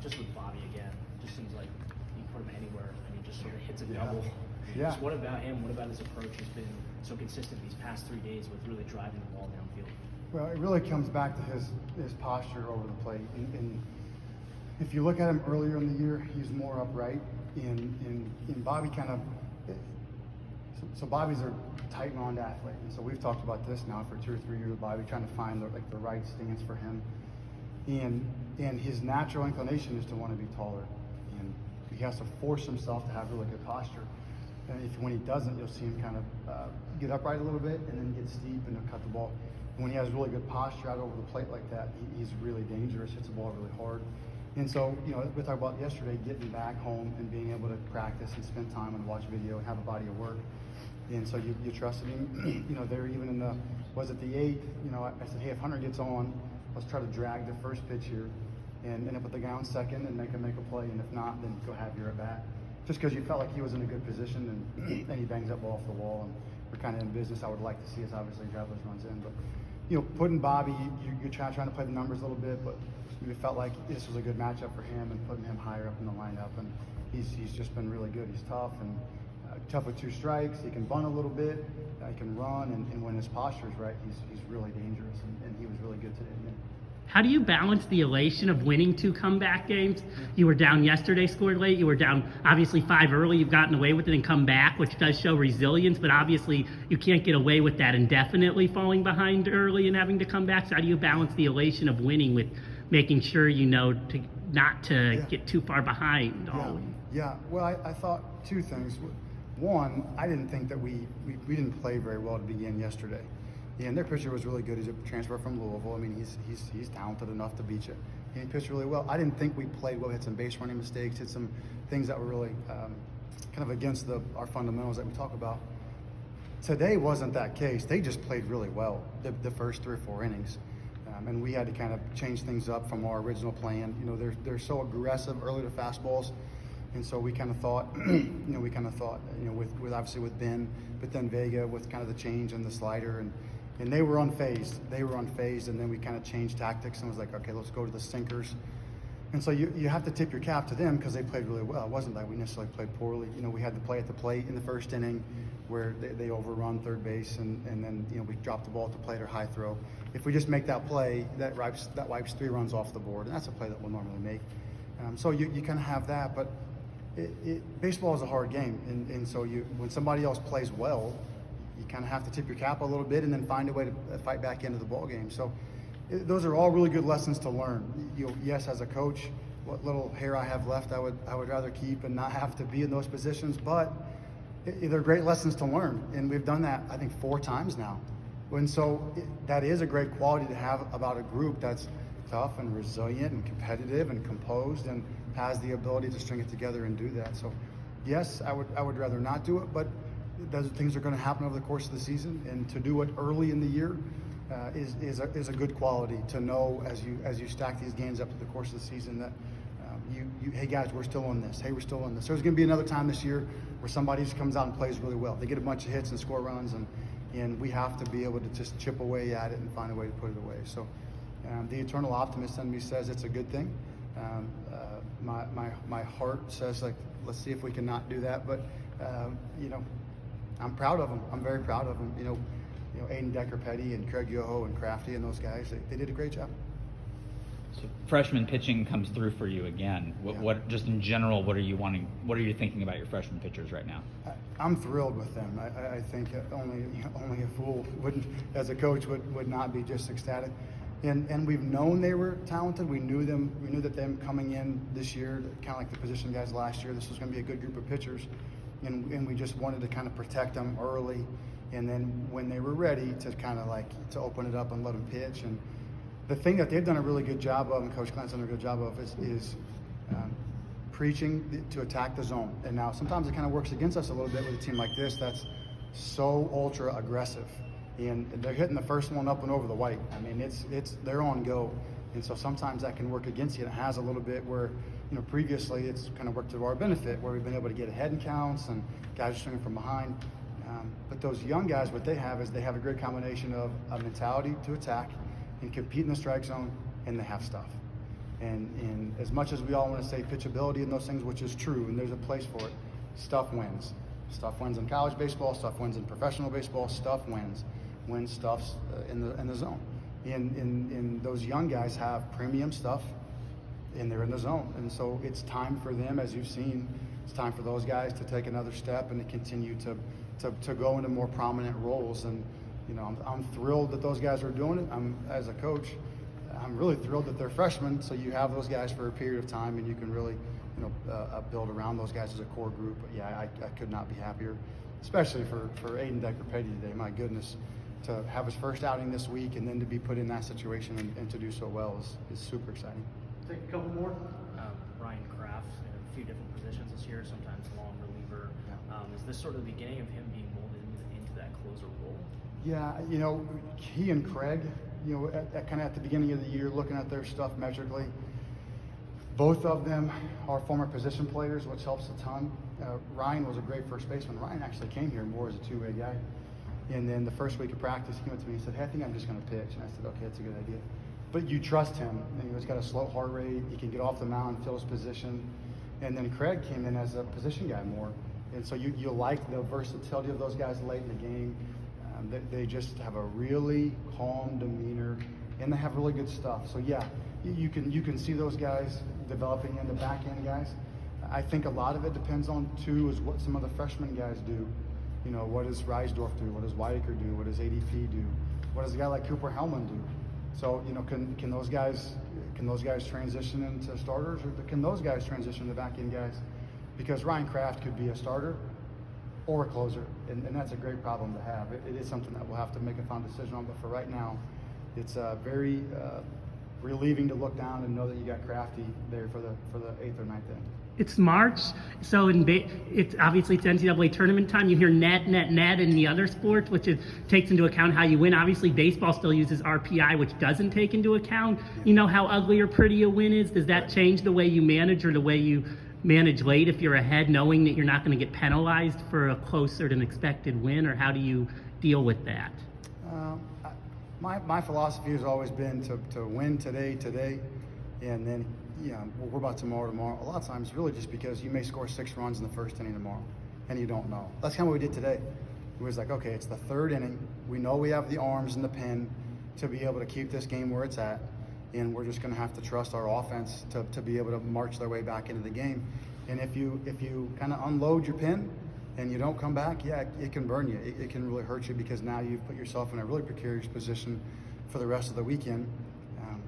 just with Bobby again, it just seems like you put him anywhere and he just sort of hits a double. Yeah. Just what about him? What about his approach has been so consistent these past 3 days with really driving the ball downfield? Well, it really comes back to his posture over the plate. And if you look at him earlier in the year, he's more upright. And Bobby kind of, so Bobby's a tight wound athlete. And so we've talked about this now for 2 or 3 years with Bobby, trying to find the right stance for him. And his natural inclination is to want to be taller. And he has to force himself to have really good posture. And when he doesn't, you'll see him kind of get upright a little bit and then get steep and he'll cut the ball. And when he has really good posture out over the plate like that, he's really dangerous, hits the ball really hard. And so, we talked about yesterday getting back home and being able to practice and spend time and watch video and have a body of work. And so you trusted him. They're even in the 8th, I said, hey, if Hunter gets on, let's try to drag the first pitch here and end up with the guy on second and make a play. And if not, then go have your at bat. Just because you felt like he was in a good position and he bangs that ball off the wall. And we're kind of in business. I would like to see us obviously drive those runs in. But, putting Bobby, you're trying to play the numbers a little bit, but we felt like this was a good matchup for him and putting him higher up in the lineup. And he's just been really good. He's tough and tough with 2 strikes. He can bunt a little bit. He can run. And when his posture is right, he's really dangerous. And he was really good today. Yeah. How do you balance the elation of winning 2 comeback games? You were down yesterday, scored late. You were down obviously 5 early. You've gotten away with it and come back, which does show resilience. But obviously you can't get away with that indefinitely, falling behind early and having to come back. So how do you balance the elation of winning with making sure not to get too far behind? Yeah. Well, I thought 2 things. One, I didn't think that we didn't play very well to begin yesterday. Yeah, and their pitcher was really good. He's a transfer from Louisville. I mean, he's talented enough to beat you. And he pitched really well. I didn't think we played well. Hit some base running mistakes. Hit some things that were really kind of against our fundamentals that we talk about. Today wasn't that case. They just played really well the first 3 or 4 innings, and we had to kind of change things up from our original plan. They're so aggressive early to fastballs. And so we kind of thought, with obviously with Ben, but then Vega with kind of the change and the slider, and they were unfazed. And then we kind of changed tactics and was like, okay, let's go to the sinkers. And so you have to tip your cap to them because they played really well. It wasn't like we necessarily played poorly. We had to play at the plate in the first inning where they overrun third base, and then we dropped the ball at the plate or high throw. If we just make that play, that wipes 3 runs off the board, and that's a play that we'll normally make. So you kind of have that, but baseball is a hard game, and so when somebody else plays well, you kind of have to tip your cap a little bit and then find a way to fight back into the ball game. So those are all really good lessons to learn. Yes, as a coach, what little hair I have left, I would rather keep and not have to be in those positions. But they're great lessons to learn, and we've done that I think 4 times now. And so that is a great quality to have about a group that's tough and resilient and competitive and composed and has the ability to string it together and do that. So yes, I would rather not do it, but those things are going to happen over the course of the season, and to do it early in the year is a good quality to know as you stack these games up to the course of the season that hey guys, we're still on this. Hey, we're still on this. There's going to be another time this year where somebody just comes out and plays really well. They get a bunch of hits and score runs, and we have to be able to just chip away at it and find a way to put it away. So the eternal optimist in me says it's a good thing. My heart says, like, let's see if we can not do that, but I'm proud of them. I'm very proud of them. Aiden Decker-Petty and Craig Yoho and Crafty and those guys, they did a great job. So freshman pitching comes through for you again. What just in general, what are you thinking about your freshman pitchers right now? I'm thrilled with them. I think only a fool wouldn't, as a coach, would not be just ecstatic. And we've known they were talented. We knew that them coming in this year, kind of like the position guys last year, this was going to be a good group of pitchers. And we just wanted to kind of protect them early, and then when they were ready to kind of to open it up and let them pitch. And the thing that they've done a really good job of, and Coach Clint's done a good job of, is preaching to attack the zone. And now sometimes it kind of works against us a little bit with a team like this that's so ultra aggressive, and they're hitting the first one up and over the white. I mean, they're on go, and so sometimes that can work against you. And it has a little bit where, previously it's kind of worked to our benefit where we've been able to get ahead in counts and guys are swinging from behind. But those young guys, what they have is they have a great combination of a mentality to attack and compete in the strike zone, and they have stuff. And as much as we all want to say pitchability and those things, which is true, and there's a place for it, stuff wins. Stuff wins in college baseball. Stuff wins in professional baseball. Stuff wins when stuff's in the zone. And those young guys have premium stuff, and they're in the zone. And so it's time for them, as you've seen, it's time for those guys to take another step and to continue to go into more prominent roles. And I'm thrilled that those guys are doing it. As a coach, I'm really thrilled that they're freshmen. So you have those guys for a period of time, and you can really build around those guys as a core group. But yeah, I could not be happier, especially for Aiden Decker-Petty today. My goodness, to have his first outing this week and then to be put in that situation and to do so well is super exciting. Take a couple more. Ryan Kraft in a few different positions this year, sometimes long reliever. Is this sort of the beginning of him being molded into that closer role? Yeah, he and Craig, at kind of at the beginning of the year, looking at their stuff metrically, both of them are former position players, which helps a ton. Ryan was a great first baseman. Ryan actually came here more as a two-way guy. And then the first week of practice, he went to me and said, "Hey, I think I'm just going to pitch." And I said, "Okay, that's a good idea." But you trust him. And he's got a slow heart rate. He can get off the mound, fill his position. And then Craig came in as a position guy more. And so you like the versatility of those guys late in the game. They just have a really calm demeanor, and they have really good stuff. So yeah, you can see those guys developing into back end guys. I think a lot of it depends on too is what some of the freshman guys do. What does Reisdorf do? What does Whitaker do? What does ADP do? What does a guy like Cooper Hellman do? So can those guys transition into starters, or can those guys transition to back end guys? Because Ryan Kraft could be a starter or a closer, and that's a great problem to have. It is something that we'll have to make a final decision on, but for right now, it's very relieving to look down and know that you got Crafty there for the 8th or 9th inning. It's March, so it's obviously it's NCAA tournament time. You hear net in the other sports, which takes into account how you win. Obviously, baseball still uses RPI, which doesn't take into account, how ugly or pretty a win is. Does that change the way you manage or the way you manage late if you're ahead, knowing that you're not going to get penalized for a closer than expected win, or how do you deal with that? My philosophy has always been to win today, and then we're about tomorrow. A lot of times, really just because you may score 6 runs in the first inning tomorrow, and you don't know. That's kind of what we did today. It was like, okay, it's the 3rd inning. We know we have the arms and the pen to be able to keep this game where it's at, and we're just going to have to trust our offense to be able to march their way back into the game. And if you kind of unload your pen and you don't come back, yeah, it can burn you. It can really hurt you because now you've put yourself in a really precarious position for the rest of the weekend.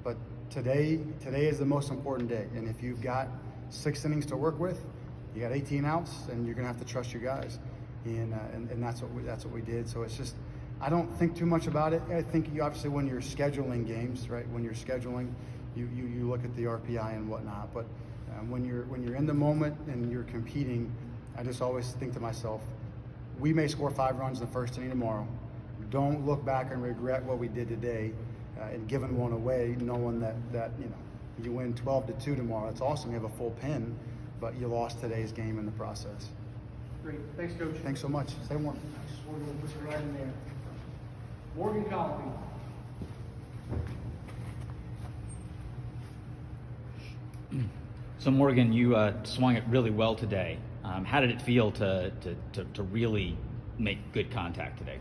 But today is the most important day, and if you've got 6 innings to work with, you got 18 outs, and you're gonna have to trust your guys, and that's what we did. So it's just, I don't think too much about it. I think you obviously when you're scheduling games, right? When you're scheduling, you look at the RPI and whatnot. But when you're in the moment and you're competing, I just always think to myself, we may score 5 runs in the first inning tomorrow. Don't look back and regret what we did today. And giving one away, knowing that you win 12-2 tomorrow. It's awesome. You have a full pen, but you lost today's game in the process. Great. Thanks, Coach. Thanks so much. Say more. We're going to put you right in there. Morgan Colopy. So Morgan, you swung it really well today. How did it feel to really make good contact today?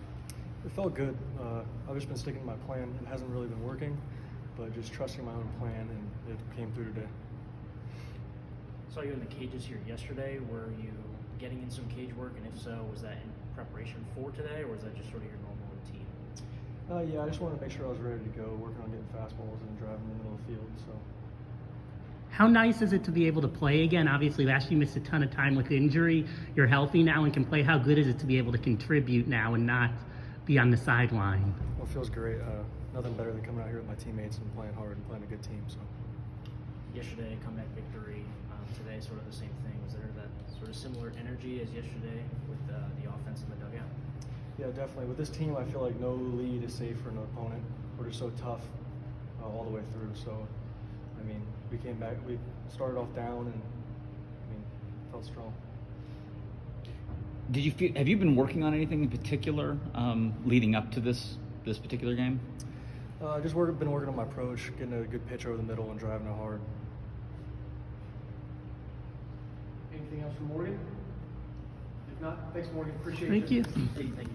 It felt good. I've just been sticking to my plan. It hasn't really been working, but just trusting my own plan, and it came through today. Saw you in the cages here yesterday. Were you getting in some cage work, and if so, was that in preparation for today, or was that just sort of your normal routine? Yeah, I just wanted to make sure I was ready to go, working on getting fastballs and driving in the middle of the field. So. How nice is it to be able to play again? Obviously, last year you missed a ton of time with injury. You're healthy now and can play. How good is it to be able to contribute now and not be on the sideline? Well, it feels great. Nothing better than coming out here with my teammates and playing hard and playing a good team. So. Yesterday, comeback victory. Today, sort of the same thing. Was there that sort of similar energy as yesterday with the offense in the dugout? Yeah, definitely. With this team, I feel like no lead is safe for an opponent. We're just so tough all the way through. So, I mean, we came back. We started off down, and felt strong. Have you been working on anything in particular leading up to this particular game? Just been working on my approach, getting a good pitch over the middle and driving it hard. Anything else from Morgan? If not, thanks, Morgan. Appreciate Thank it. you. Hey, thank you.